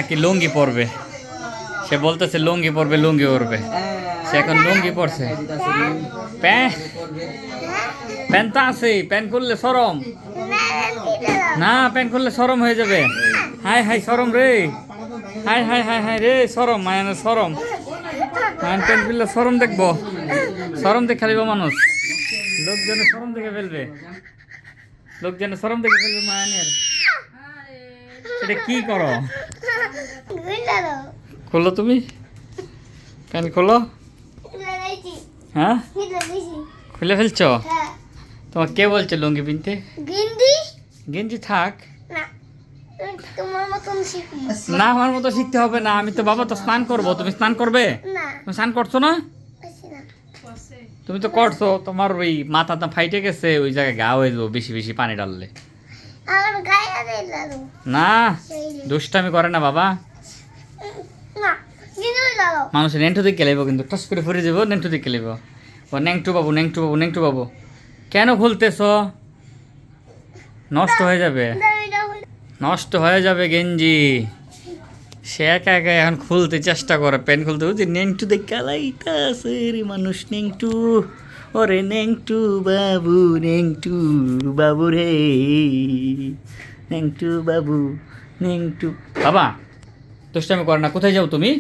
নাকি লুঙ্গি পরবে, সে বলতেছে লুঙ্গি পরবে, লুঙ্গি পরবে, সে এখন লুঙ্গি পরছে। প্যান্ট তো আছে, প্যান্ট খুললে সরম না, প্যান্ট খুললে সরম হয়ে যাবে। হাই হাই সরম রে, হাই হাই হাই হাই রে সরম, মায়ান সরম, মায়ান প্যান্ট খুললে সরম দেখবো, সরম দেখে খেলিব মানুষ, লোকজনে সরম দেখে ফেলবে, লোকজনে সরম দেখে ফেলবে মায়ানের। এটা কি করো? খোলো তুমি, প্যান্ট খোলো। হ্যাঁ খুলে ফেলছো? তোমার কে বলছে লুঙ্গি পিনতে? গেঞ্জি থাক না, আমার মতো শিখতে হবে না। আমি তো বাবা তো স্নান করবো, তুমি স্নান করবে? তুমি স্নান করছো না? তুমি তো করছো, তোমার ওই মাথাটা ফাইটে গেছে, ওই জায়গায় গা হয়ে যাবো বেশি বেশি পানি ডাললে। না দুষ্টামি করে না বাবা, মানুষের নেংটু দিকে খেলাইব কিন্তু, টস করে ফুরে যাবো, নেংটু দিকে খেলাইব। ও নেংটু বাবু, নেংটু বাবু, নেংটু বাবু, কেন খুলতেছ? নষ্ট হয়ে যাবে, নষ্ট হয়ে যাবে গেঞ্জি। সে একা একা এখন খুলতে চেষ্টা করে, প্যান্ট খুলতে, বুঝছি নেংটু দেখে খেলাইতে আছে রে মানুষ, নেংটু, ওরে নেংটু বাবু, নেংটু বাবু রে, নেংটু বাবু, নেংটু বাবা। দুষ্টামি করে না, কোথায় যাও তুমি?